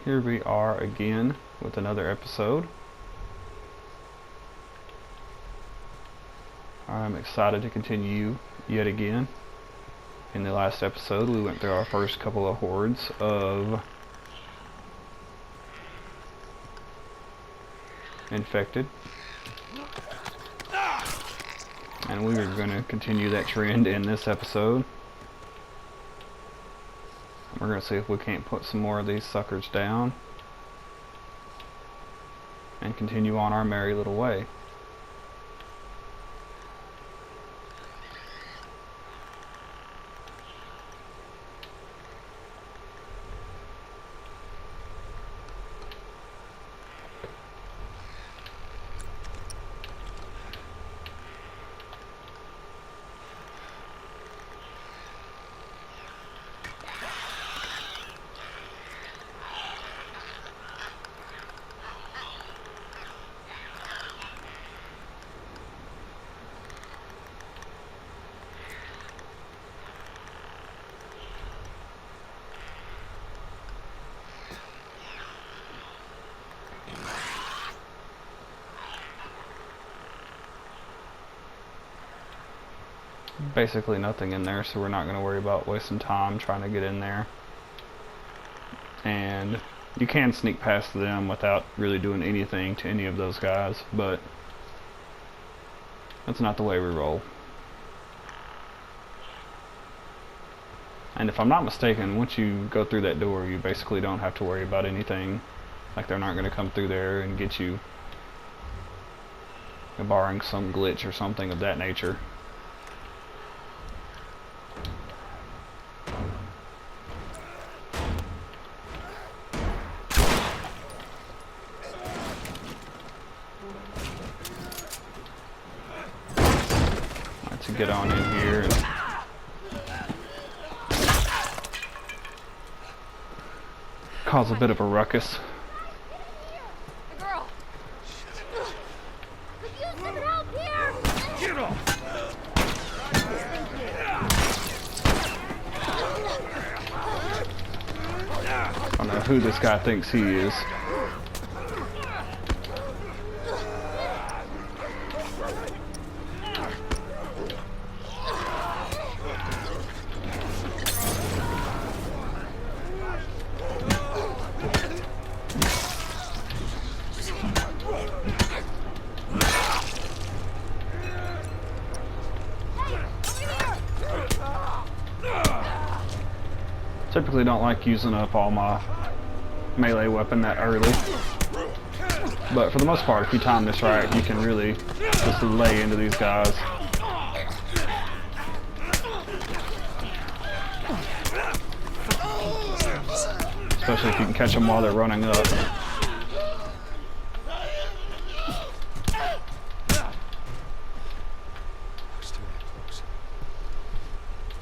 Here we are again with another episode. I'm excited to continue yet again. In the last episode, we went through our first couple of hordes of infected. And we are going to continue that trend in this episode. We're going to see if we can't put some more of these suckers down and continue on our merry little way. Basically nothing in there, so we're not going to worry about wasting time trying to get in there. And you can sneak past them without really doing anything to any of those guys, but that's not the way we roll. And if I'm not mistaken, once you go through that door, you basically don't have to worry about anything. Like, they're not going to come through there and get you, barring some glitch or something of that nature. To get on in here and cause a bit of a ruckus. Girl. Could use some help here. Get off. I don't know who this guy thinks he is. Typically don't like using up all my melee weapon that early, but for the most part, if you time this right, you can really just lay into these guys. Especially if you can catch them while they're running up.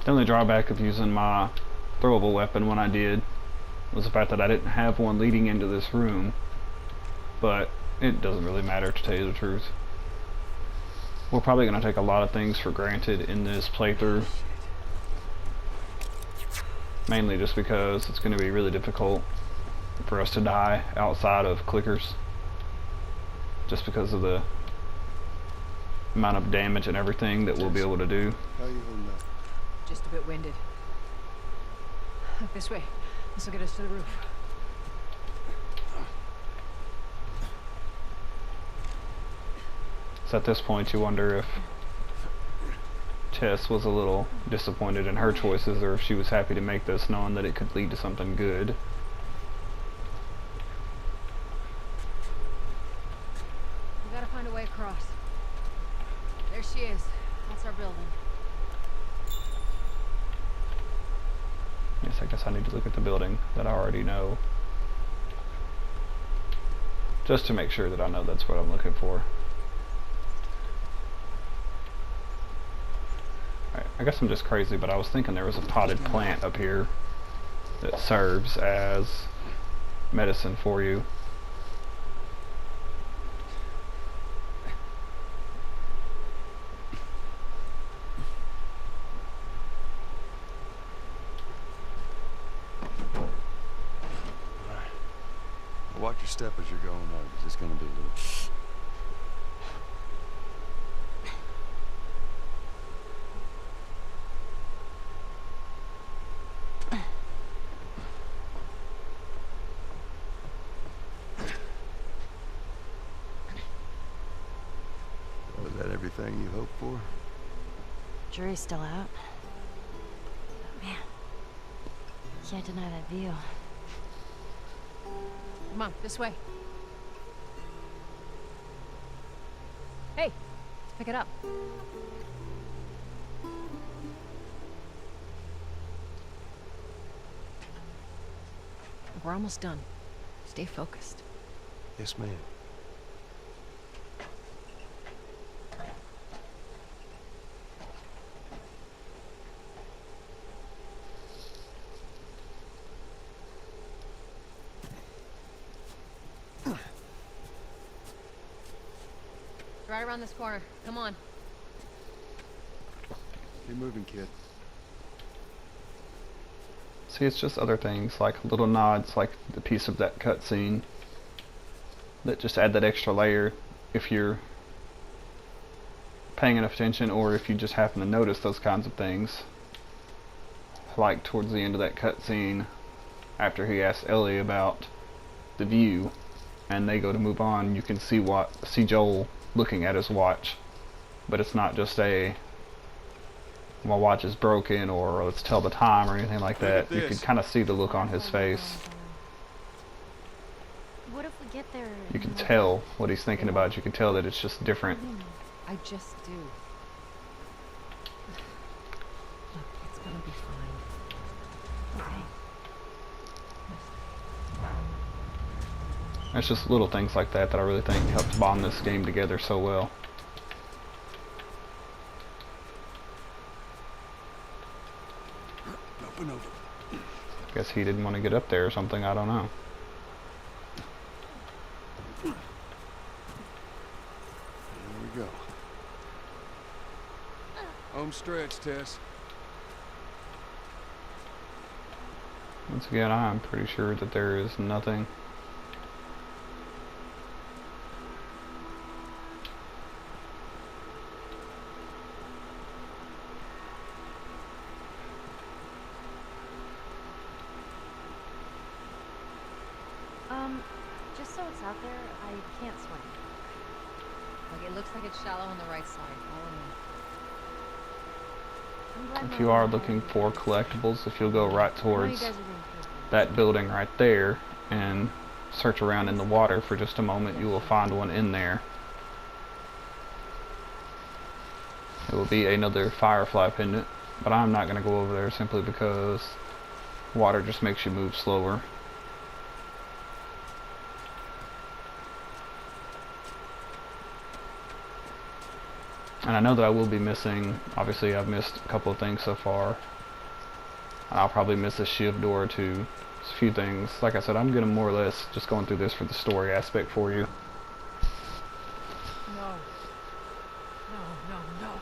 The only drawback of using my throwable weapon when I did was the fact that I didn't have one leading into this room, but it doesn't really matter, to tell you the truth. We're probably going to take a lot of things for granted in this playthrough, mainly just because it's going to be really difficult for us to die outside of clickers, just because of the amount of damage and everything that we'll be able to do. How are you holding up? Just a bit winded. Look this way. This will get us to the roof. So at this point you wonder if Tess was a little disappointed in her choices, or if she was happy to make this knowing that it could lead to something good. We gotta find a way across. There she is. That's our building. Yes, I guess I need to look at the building that I already know, just to make sure that I know that's what I'm looking for. Alright, I guess I'm just crazy, but I was thinking there was a potted plant up here that serves as medicine for you. step as you're going out, 'cause it's gonna be a little... Was that everything you hoped for? Jury's still out. But man, can't deny that view. Come on, this way. Hey, let's pick it up. We're almost done. Stay focused. Yes, ma'am. Right around this corner. Come on. Keep moving, kid. See, it's just other things, like little nods, like the piece of that cutscene that just add that extra layer if you're paying enough attention, or if you just happen to notice those kinds of things. Like towards the end of that cutscene, after he asks Ellie about the view, and they go to move on, you can see Joel looking at his watch, but it's not just a my watch is broken or let's tell the time or anything like that. You can kind of see the look on his face. What if we get there? You can tell what he's thinking about. You can tell that it's just different. I just do. Look, it's gonna be fine. Okay. It's just little things like that that I really think helps bond this game together so well. Open over. Guess he didn't want to get up there or something, I don't know. Here we go. Home stretch, Tess. Once again, I'm pretty sure that there is nothing. Just so it's out there, I can't swim. Like, it looks like it's shallow on the right side. Follow me. If you are looking for collectibles, if you'll go right towards that building right there and search around in the water for just a moment, you will find one in there. It will be another Firefly pendant, but I'm not going to go over there simply because water just makes you move slower. And I know that I will be missing, obviously I've missed a couple of things so far. And I'll probably miss a Shiv door or two. Just a few things. Like I said, I'm gonna more or less just going through this for the story aspect for you. No. No.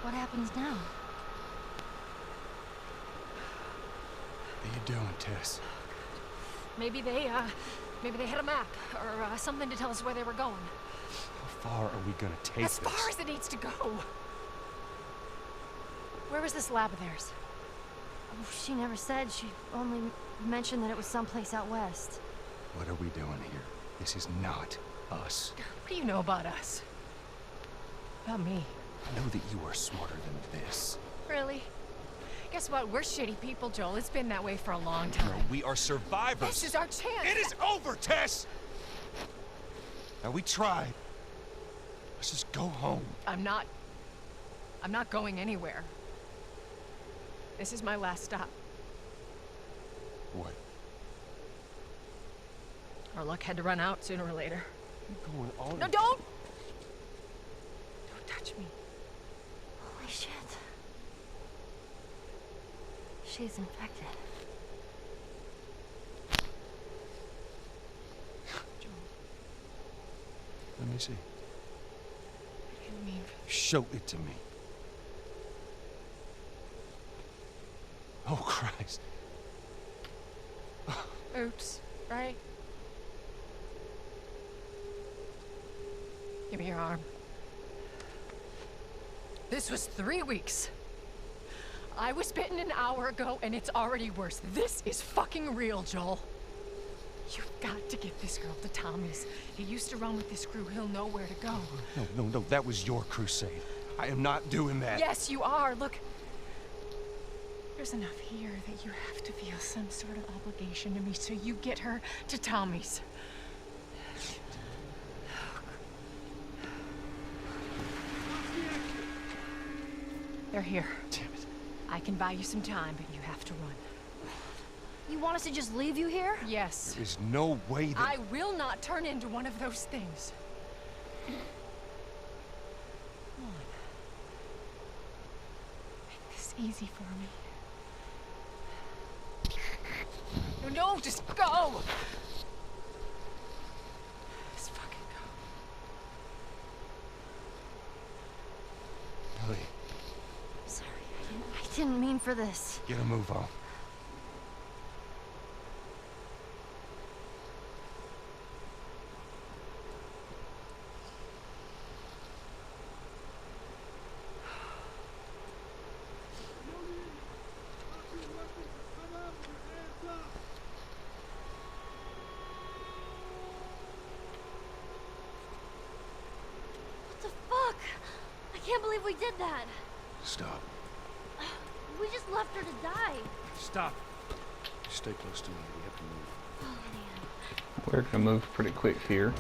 What happens now? What are you doing, Tess? Maybe they had a map or something to tell us where they were going. How far are we gonna take As far as it needs to go. Where was this lab of theirs? Oh, she never said. She only mentioned that it was someplace out west. What are we doing here? This is not us. What do you know about us? About me? I know that you are smarter than this. Really? Guess what? We're shitty people, Joel. It's been that way for a long time. No, we are survivors. This is our chance. It is over, Tess! Now, we tried. Let's just go home. I'm not going anywhere. This is my last stop. What? Our luck had to run out sooner or later. You're going on. No, don't! Don't touch me. Holy shit. She's infected. Joel, Let me see. I didn't mean for Show it to me. Oh, Christ. Oops, right? Give me your arm. This was 3 weeks. I was bitten an hour ago, and it's already worse. This is fucking real, Joel. You've got to get this girl to Tommy's. He used to run with this crew. He'll know where to go. No, that was your crusade. I am not doing that. Yes, you are. Look, there's enough here that you have to feel some sort of obligation to me, so you get her to Tommy's. They're here. Damn it. I can buy you some time, but you have to run. You want us to just leave you here? Yes. There's no way that... I will not turn into one of those things. Come on. Make this easy for me. No, just go! Just fucking go. Ellie, Sorry, I didn't mean for this. get a move on. What the fuck? I can't believe we did that. Stop. We just left her to die. Stop. Stay close to me. We have to move. Oh, man. We're gonna move pretty quick here.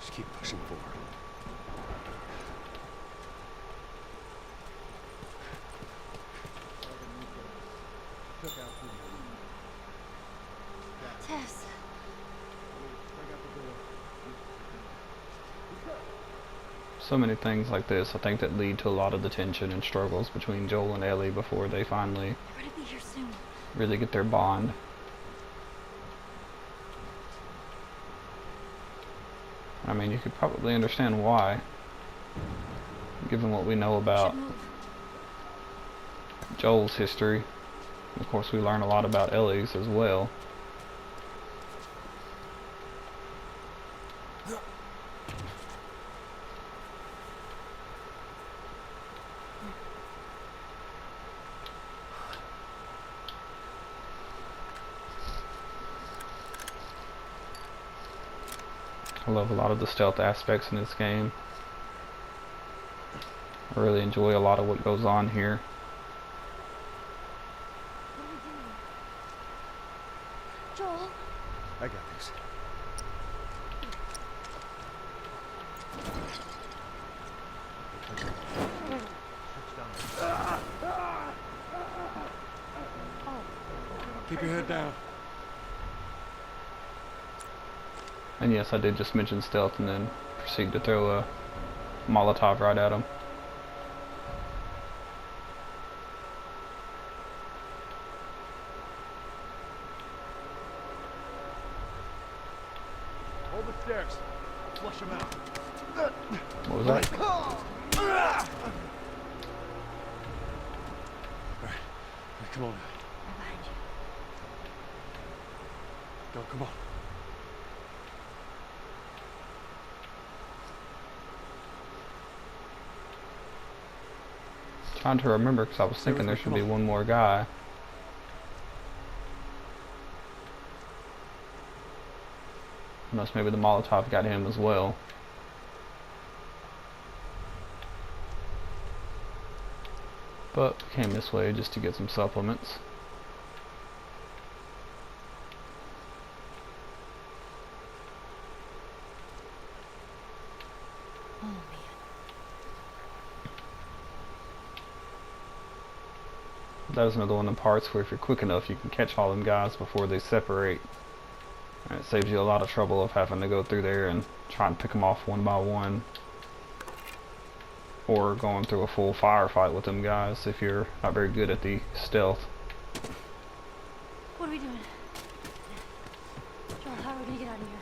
Just keep pushing forward. Tess. So many things like this, I think, that lead to a lot of the tension and struggles between Joel and Ellie before they finally We're gonna be here soon. really get their bond. I mean, you could probably understand why, given what we know about Should move. Joel's history. Of course, we learn a lot about Ellie's as well. I love a lot of the stealth aspects in this game. I really enjoy a lot of what goes on here. What are we doing? Joel? I got this. Keep your head down. And yes, I did just mention stealth and then proceed to throw a Molotov right at him. Hold the stairs. Flush him out. What was that? Alright, come on. I'm behind you. Go, come on. Trying to remember because I was thinking there should be one more guy. Unless maybe the Molotov got him as well. But we came this way just to get some supplements. Oh, man. That is another one of the parts where if you're quick enough you can catch all them guys before they separate. And it saves you a lot of trouble of having to go through there and try and pick them off one by one. Or going through a full firefight with them guys if you're not very good at the stealth. What are we doing? Joel, how are we gonna get out of here?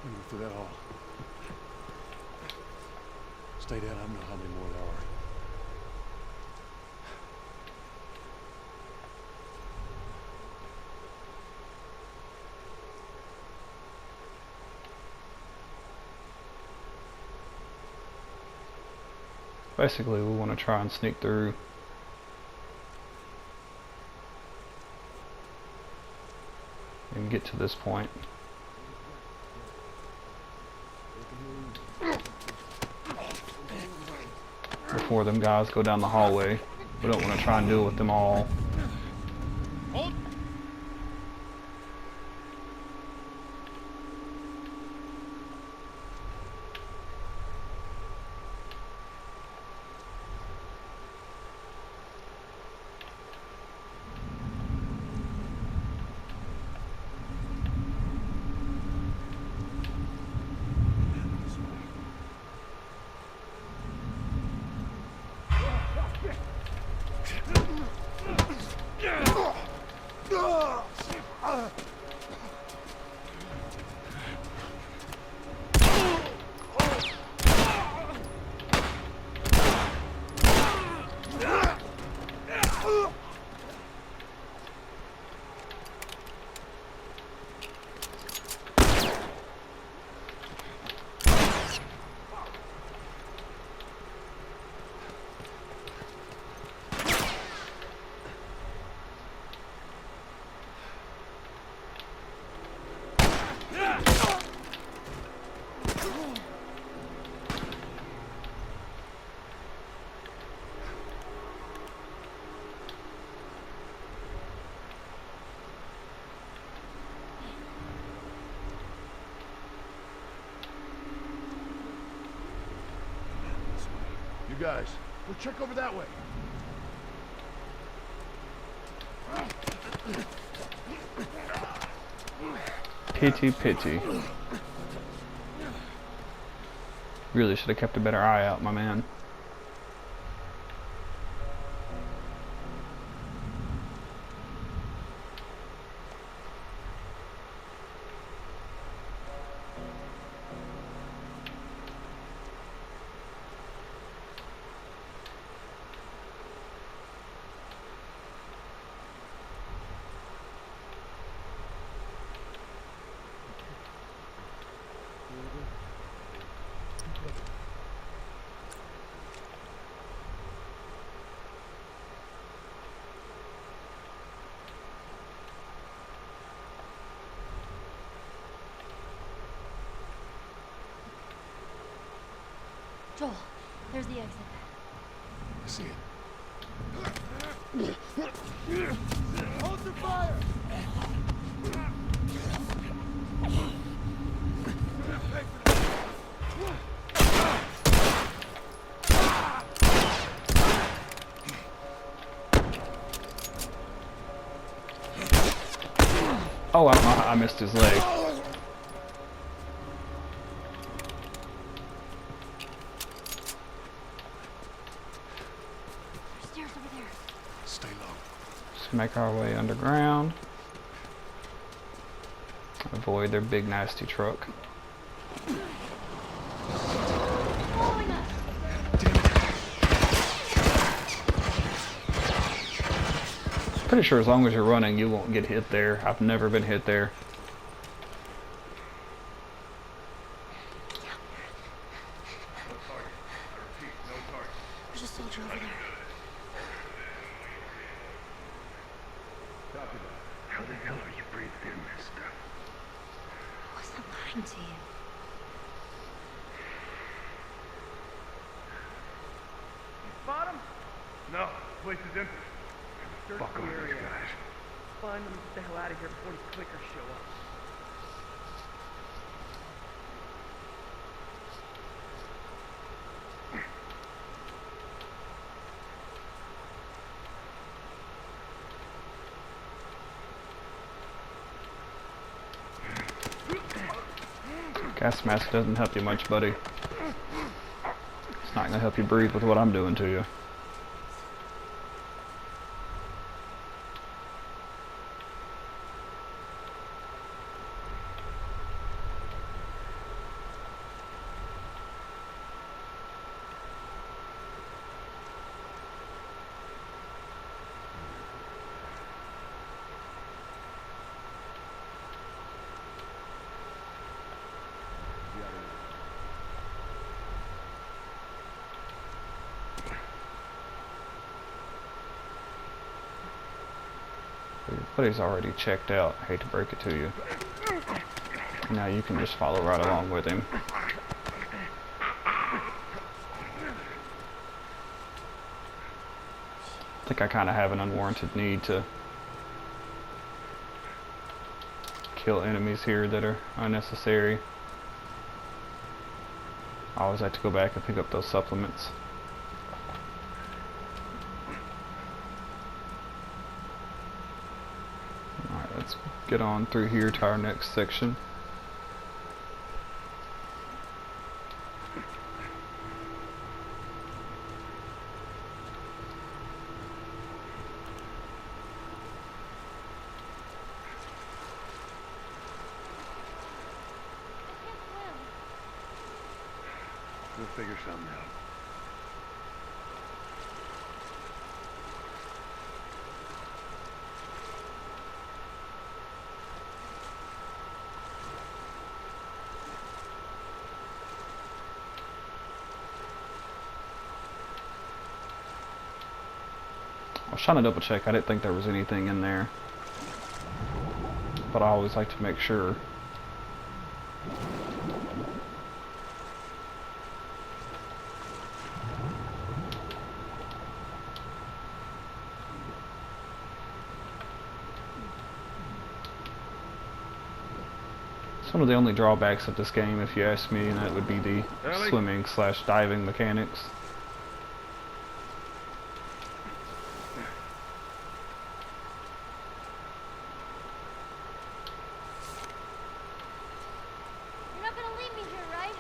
We can go through that hall. Stay down. I don't know how many more there are. Basically, we want to try and sneak through. And get to this point. Before them guys go down the hallway. We don't want to try and deal with them all. You guys, go check over that way. Pity, pity. Really should have kept a better eye out, my man. Joel, there's the exit. I see it. Hold the fire! Oh, I don't know how I missed his leg. There's stairs over there. Stay low. Just make our way underground. Avoid their big nasty truck. Following us. Pretty sure as long as you're running, you won't get hit there. I've never been hit there. There's a soldier over there. How the hell are you breathing in this stuff? I wasn't lying to you. Spot him? No, place is empty. Search Fuck the on area. these guys. Find them and get the hell out of here before these clickers show up. Gas mask doesn't help you much, buddy. It's not gonna help you breathe with what I'm doing to you. But he's already checked out. Hate to break it to you. Now you can just follow right along with him. I think I kind of have an unwarranted need to kill enemies here that are unnecessary. I always like to go back and pick up those supplements. Alright, let's get on through here to our next section. We'll figure something out. I was trying to double check. I didn't think there was anything in there, but I always like to make sure. One of the only drawbacks of this game, if you ask me, and that would be the Ellie? swimming/diving mechanics. You're not gonna leave me here, right?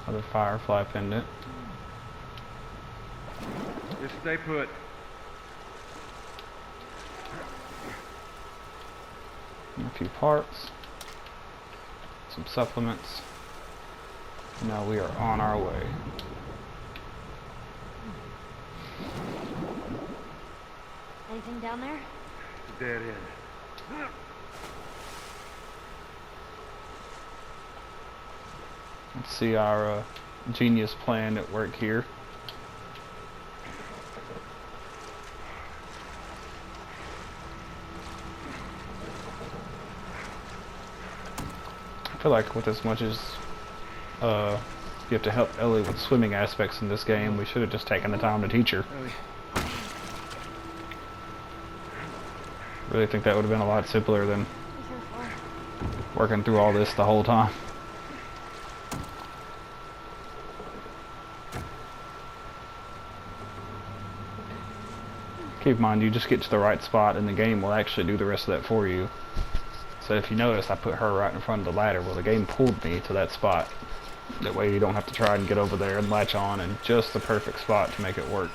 Another firefly pendant. Just stay put. And a few parts. Some supplements. Now we are on our way. Anything down there? It's a dead end. Let's see our genius plan at work here. I feel like with as much as you have to help Ellie with swimming aspects in this game, we should have just taken the time to teach her. Really think that would have been a lot simpler than Be careful. working through all this the whole time. Keep in mind, you just get to the right spot and the game will actually do the rest of that for you. So if you notice, I put her right in front of the ladder. Well, the game pulled me to that spot. That way you don't have to try and get over there and latch on in just the perfect spot to make it work.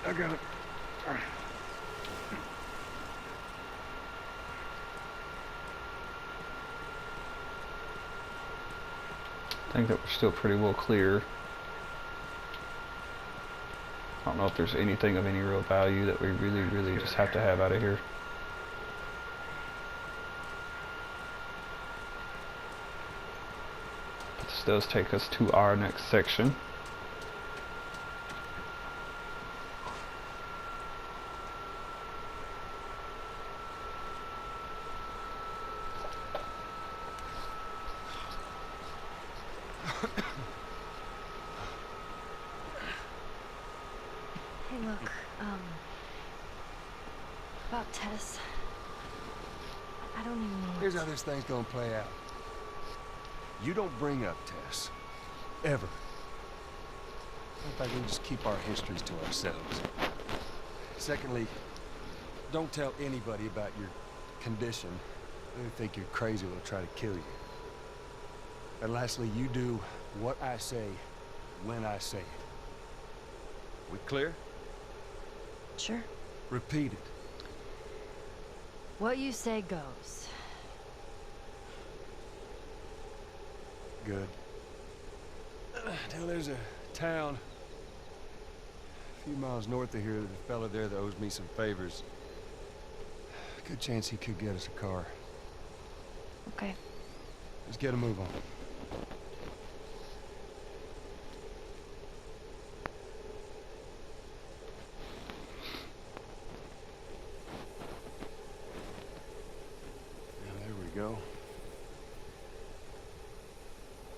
I got it. I think that we're still pretty well clear. I don't know if there's anything of any real value that we really just have to have out of here. But this does take us to our next section. Hey, look, about Tess. I don't even know. Here's how this thing's gonna play out. You don't bring up Tess. Ever. In fact, we just keep our histories to ourselves. Secondly, don't tell anybody about your condition. They think you're crazy, they'll try to kill you. And lastly, you do what I say, when I say it. We clear? Sure. Repeat it. What you say goes. Good. Now there's a town A few miles north of here, there's a fella there that owes me some favors. Good chance he could get us a car. Okay. Let's get a move on. Now, there we go.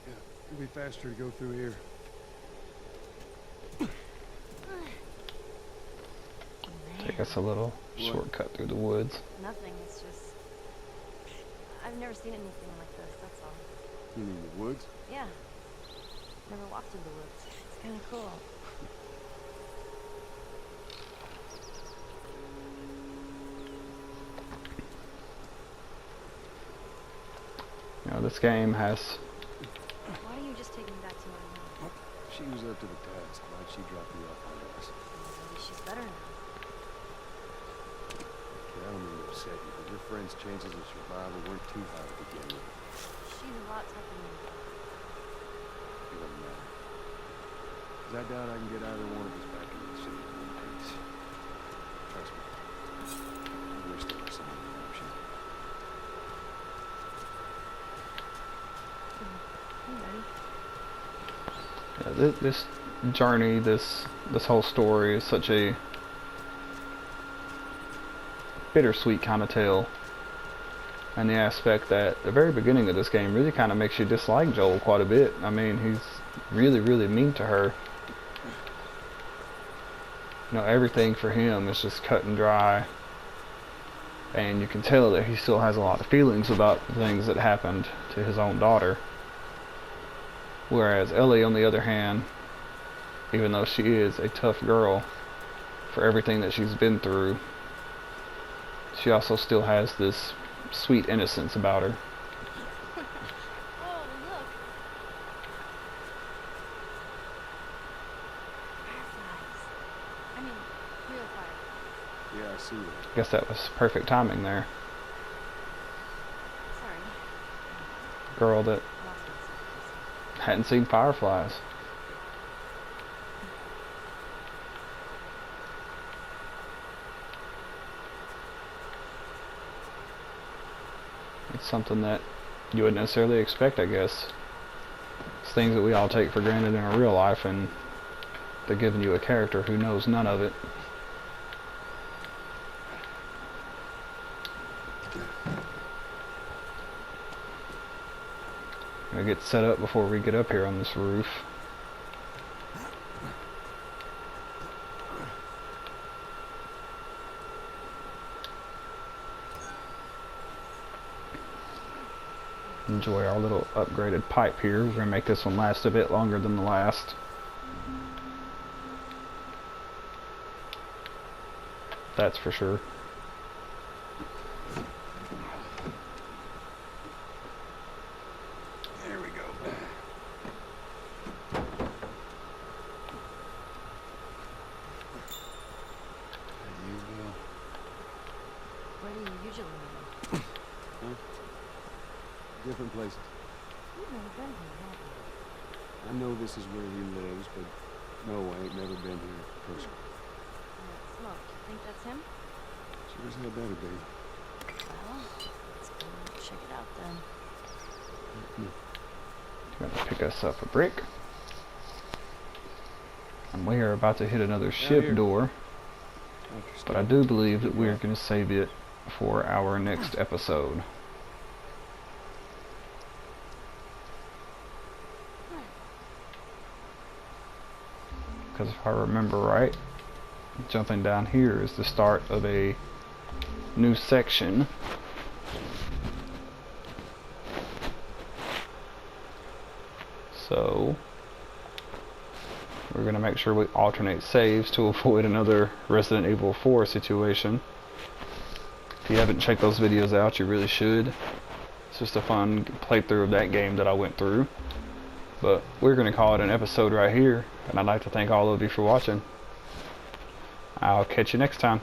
Yeah, it'll be faster to go through here. Take us a little shortcut through the woods. Nothing, it's just... I've never seen anything like this, that's all. You mean the woods? Yeah. Never walked through the woods. It's kind of cool. You know, this game has... Why don't you just take me back to my room? She was up to the task. Why'd she drop you off on us? Maybe she's better now. I don't mean to upset you, but your friend's chances of survival weren't too high to begin with. She's a lot tougher than me. It doesn't matter. 'Cause I doubt I can get either one of us back into the city in one piece. Trust me. I wish there was some other option. I'm ready. Yeah, this journey, this whole story is such a bittersweet kind of tale, and the aspect that the very beginning of this game really kind of makes you dislike Joel quite a bit. I mean, he's really mean to her. You know, everything for him is just cut and dry, and you can tell that he still has a lot of feelings about things that happened to his own daughter. Whereas Ellie, on the other hand, even though she is a tough girl for everything that she's been through, she also still has this sweet innocence about her. Oh, look. Fireflies. I mean, real fire. Yeah, I see that. I guess that was perfect timing there. Sorry. Girl that I lost myself. hadn't seen fireflies. It's something that you wouldn't necessarily expect, I guess. It's things that we all take for granted in our real life, and they're giving you a character who knows none of it. Gonna get set up before we get up here on this roof. Enjoy our little upgraded pipe here. We're gonna make this one last a bit longer than the last. That's for sure. There we go. Where do you usually live? Different places. You've never been here, have you? I know this is where he lives, but no, I ain't never been here personally. That smoke. You think that's him? Sure as hell better be. Well, let's go check it out then. Gonna pick us up a brick. And we are about to hit another Shiv door, but I do believe that we are going to save it for our next episode. Because if I remember right, jumping down here is the start of a new section. So we're going to make sure we alternate saves to avoid another Resident Evil 4 situation. If you haven't checked those videos out, you really should. It's just a fun playthrough of that game that I went through. But we're going to call it an episode right here, and I'd like to thank all of you for watching. I'll catch you next time.